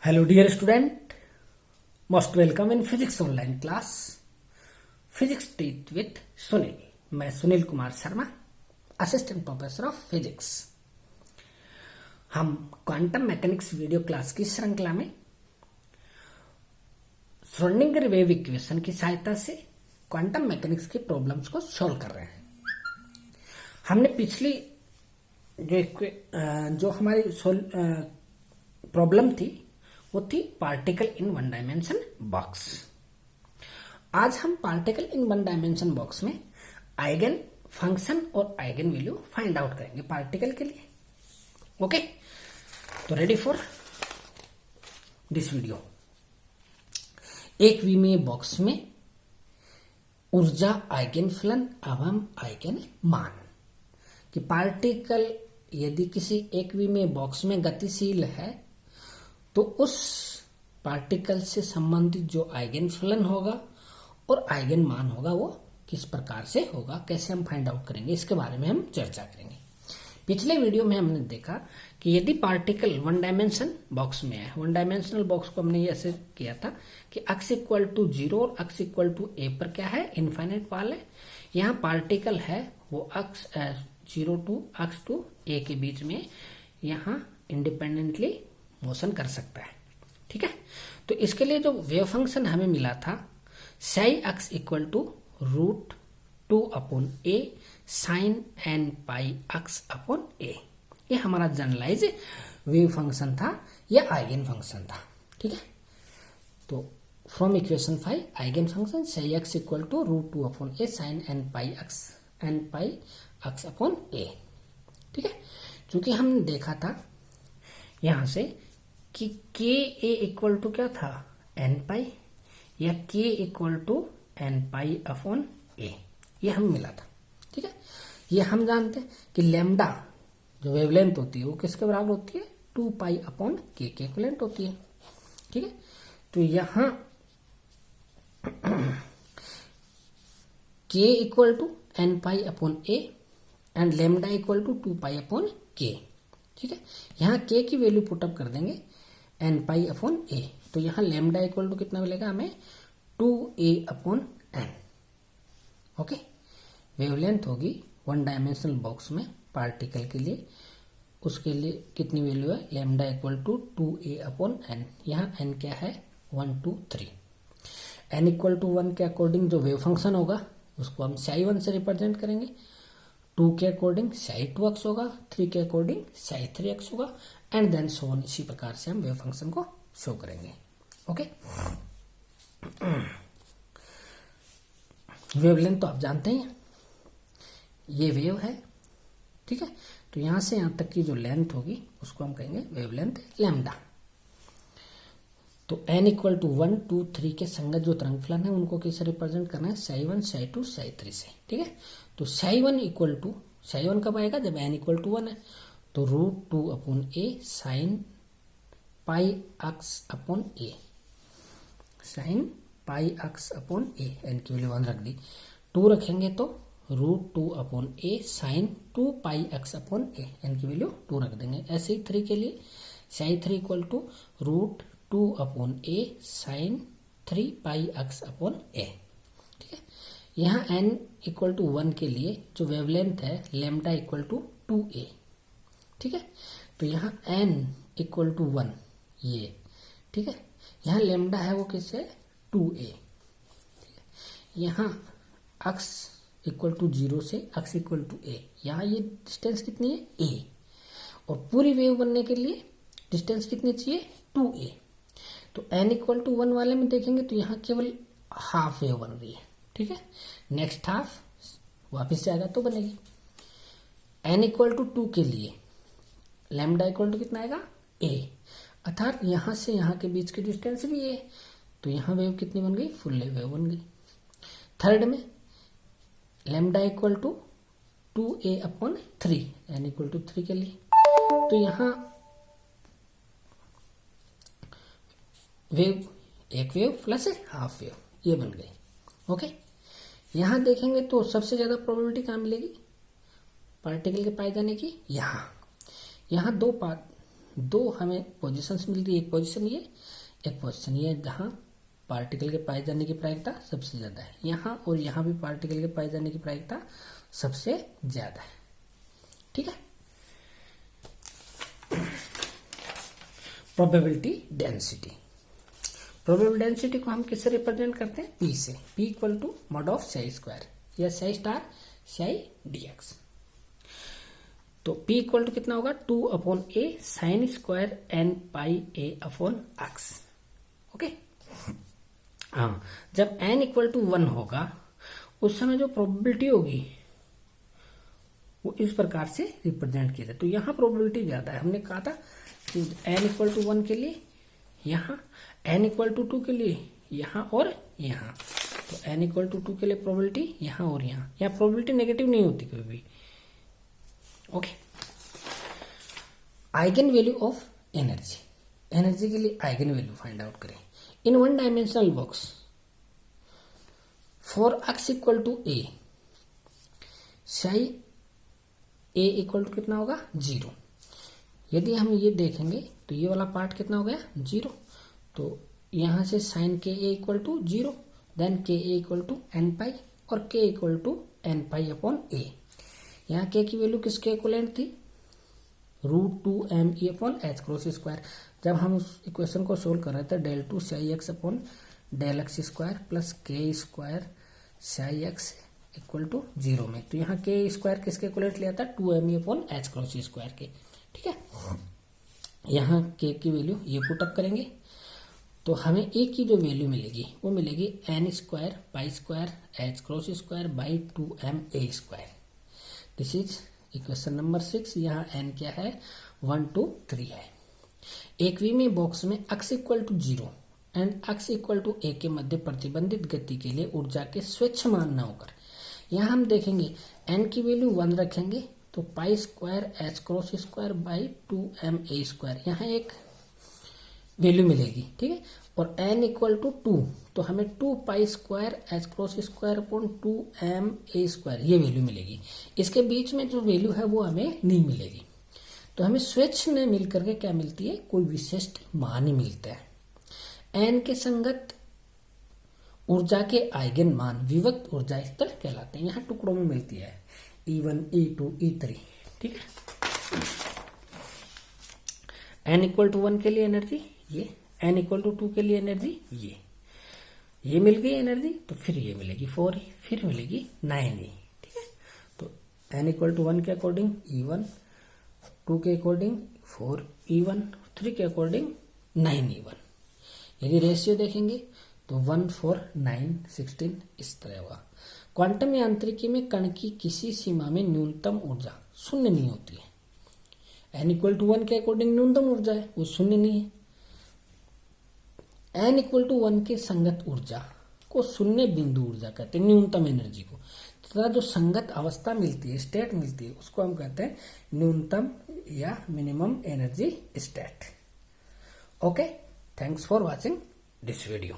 Hello dear student, most welcome in physics online class. Physics teach with Sunil. मैं Sunil Kumar Sharma, assistant professor of physics. हम quantum mechanics video class की श्रृंखला में Schrodinger wave equation की सहायता से क्वांटम मैकेनिक्स की प्रॉब्लम्स को सॉल्व कर रहे हैं। हमने पिछली जो हमारी प्रॉब्लम थी वो थी particle in one dimension box. आज हम particle in one dimension box में आइगन फंक्शन और आइगन वैल्यू फाइंड आउट करेंगे पार्टिकल के लिए। ओके, तो रेडी फॉर दिस वीडियो। एक विमीय बॉक्स में ऊर्जा, आइगन फलन एवं आइगन मान कि पार्टिकल यदि किसी एक विमीय बॉक्स में गतिशील है तो उस पार्टिकल से संबंधित जो आइगन फलन होगा और आइगन मान होगा वो किस प्रकार से होगा, कैसे हम फाइंड आउट करेंगे, इसके बारे में हम चर्चा करेंगे। पिछले वीडियो में हमने देखा कि यदि पार्टिकल वन डायमेंशन बॉक्स में है, वन डायमेंशनल बॉक्स को हमने ऐसे किया था कि अक्स इक्वल टू 0 और अक्स इक्वल टू ए पर क्या है, इनफाइनाइट वाल है। यहाँ पार्टिकल है वो अक्स 0 टू अक्स टू ए के बीच में यहाँ इंडिपेंडेंटली मोशन कर सकता है। ठीक है, तो इसके लिए जो वेव फंक्शन हमें मिला था psi x equal to √2 upon a sine n pi x upon a, ये हमारा जनरलाइज वेव फंक्शन था या आइगन फंक्शन था। ठीक है, तो from equation 5 eigen function psi x equal to √2 upon a sine n pi x upon a. ठीक है, चूंकि हमने देखा था यहां से कि के ए इक्वल टू क्या था, एन पाई या k equal to n pi upon a, ये हम मिला था। ठीक है, ये हम जानते हैं कि लेमडा जो वेवलेंथ होती है वो किसके बराबर होती है, 2 पाई अपॉन के इक्विवेलेंट होती है। ठीक है, तो यहां k equal to n pi upon a and lambda equal to 2 pi upon k. ठीक है, यहाँ के की वैल्यू पुटअप कर देंगे एन पाई अपॉन ए, तो यहाँ लेमडा इक्वल टू कितना मिलेगा हमें, 2a upon n. Okay, wavelength होगी वन डायमेंशनल बॉक्स में पार्टिकल के लिए, उसके लिए कितनी वैल्यू है, lambda equal to 2a upon n. यहाँ एन क्या है, 1 2 3। एन इक्वल टू 1 के अकॉर्डिंग जो वेव फंक्शन होगा उसको हम साई 1 से रिप्रेजेंट करेंगे, 2 के अकॉर्डिंग साई 2 एक्स होगा, 3 के अकॉर्डिंग साई 3 एक्स होगा एंड देन सो ऑन। इसी प्रकार से हम वेव फंक्शन को शो करेंगे। ओके, वेवलेंथ तो आप जानते ही हैं, ये वेव है। ठीक है, तो यहां से यहां तक की जो लेंथ होगी उसको हम कहेंगे वेवलेंथ लैम्डा। तो n इक्वल टू 1 2 3 के संगत जो तरंग फलन है उनको किससे रिप्रेजेंट करना है, साई 1 साई 2 साई 3 से। ठीक है, तो साई 1 इक्वल टू, साई 1 कब आएगा, जब n इक्वल टू 1 है, तो √2 upon a sine pi x upon a, sine pi x upon a, n की वैल्यू 1 रख दी, 2 रखेंगे तो √2 upon a sine 2 pi x upon a, n की वैल्यू 2 रख देंगे। ऐसे ही 3 के लिए psi 3 equal to √2 upon a sine 3 pi x upon a. ठीक है, यहाँ एन इक्वल टू 1 के लिए जो वेवलेंथ है लेमडा इक्वल टू 2a। ठीक है, तो यहाँ एन इक्वल टू 1 ये। ठीक है, यहाँ लेमडा है वो किससे, 2a। यहाँ अक्स इक्वल टू 0 से अक्स इक्वल टू a, यहाँ ये डिस्टेंस कितनी है, a, और पूरी वेव बनने के लिए डिस्टेंस कितनी चाहिए, 2a। तो n इक्वल टू 1 वाले में देखेंगे तो यहाँ केवल हाफ वेव बन रही है। ठीक है, नेक्स्ट हाफ वापस जाएगा तो बनेगी। n इक्वल टू 2 के लिए लैम्डा इक्वल टू कितना आएगा, a, अर्थात यहाँ से यहाँ के बीच की डिस्टेंस भी a, तो यहाँ वेव कितनी बन गई, फुल वेव बन गई। थर्ड में lambda equal to 2a upon 3, n equal to 3 के लिए, तो यहाँ वेव, एक वेव प्लस हाफ वेव, ये बन गई। ओके, यहाँ देखेंगे तो सबसे ज्यादा प्रोबेबिलिटी कहाँ मिलेगी पार्टिकल के पाए जाने की, यहाँ दो दो हमें पोजीशंस मिलती है, एक पोजीशन ये, एक पोजीशन ये, जहां पार्टिकल के पाए जाने की प्रायिकता सबसे ज्यादा है। यहाँ और यहाँ भी पार्टिकल के पाए जाने की प्रायिकता सबसे ज्यादा है। ठीक है। प्रोबेबिलिटी डेंसिटी, प्रोबेबिलिटी डेंसिटी को हम किससे रिप्रेजेंट करते हैं? P से। P equal to mod of psi square या साई स्टार साई dx। तो P इक्वल टू कितना होगा? 2/a sine square n pi a upon x। Okay. हाँ, जब n इक्वल टू 1 होगा उस समय जो प्रोबेबिलिटी होगी वो इस प्रकार से रिप्रेजेंट किया जाए। तो यहाँ प्रोबेबिलिटी ज्यादा है। हमने कहा था कि n इक्वल टू 1 के लिए यहाँ, n इक्वल टू 2 के लिए यहाँ और यहाँ। तो n इक्वल टू 2 के लिए प्रोबेबिलिटी यहाँ और यहाँ। यहाँ प्रोबेबिलिटी नेगेटिव नहीं होती कभी भी। Okay. Eigen value of energy, energy के लिए आइगन वैल्यू फाइंड आउट करें। In one dimensional box for x equal to a, psi a equal to कितना होगा? 0। यदि हम ये देखेंगे तो ये वाला पार्ट कितना हो गया? 0। तो यहां से sine k a equal to 0, then k a equal to n pi और k equal to n pi upon a। यहाँ k की वैल्यू किसके इक्वलेंट थी? √2m e upon h cross square. जब हम उस इक्वेशन को सोल्व कर रहे थे, del two psi x upon del x square plus k square psi x equal to 0 में, तो यहाँ के स्क्वायर किसके इक्वलेंट लिया था? 2m e upon h cross square के। ठीक है। यहाँ के की वैल्यू ये पुटअप करेंगे तो हमें a की जो वैल्यू मिलेगी वो मिलेगी n square pi square h cross square by 2m a square. This is equation number 6। यहाँ n क्या है? 1 2 3 है। एक विमी बॉक्स में x equal to 0 and x equal to a के मध्य प्रतिबंधित गति के लिए ऊर्जा के स्वच्छ मान न होकर, यहाँ हम देखेंगे n की वैल्यू 1 रखेंगे तो pi square h cross square by 2m a square, यहाँ एक वैल्यू मिलेगी। ठीक है। और n इक्वल टू 2 तो हमें 2 pi square h cross square upon 2m a square ये वैल्यू मिलेगी। इसके बीच में जो वैल्यू है वो हमें नहीं मिलेगी। तो हमें स्वेच्छ में मिलकर के क्या मिलती है? कोई विशिष्ट मान ही मिलता है। n के संगत ऊर्जा के आइगन मान विविक्त ऊर्जा स्तर कहलाते हैं। यहाँ टुकड़ों में मिलती है E1 E2 E3। ठीक है। n इक्वल टू 1 के लिए एनर्जी ये, n इक्वल टू 2 के लिए एनर्जी ये मिल गई एनर्जी, तो फिर ये मिलेगी 4E, फिर मिलेगी 9E। ठीक है। तो n इक्वल टू 1 के अकॉर्डिंग E1, 2 के अकॉर्डिंग 4E1, 3 के अकॉर्डिंग 9E1। यदि रेशियो देखेंगे तो 1 4 9 16 इस तरह होगा। क्वांटम यांत्रिकी में कण की किसी सीमा में न्यूनतम ऊर्जा शून्य नहीं होती है। n इक्वल टू 1 के अकॉर्डिंग न्यूनतम ऊर्जा है वो शून्य नहीं है। n इक्वल टू 1 के संगत ऊर्जा को शून्य बिंदु ऊर्जा कहते हैं, न्यूनतम एनर्जी को। तथा जो संगत अवस्था मिलती है, स्टेट मिलती है, उसको हम कहते हैं न्यूनतम या minimum energy state. Okay, thanks for watching this video.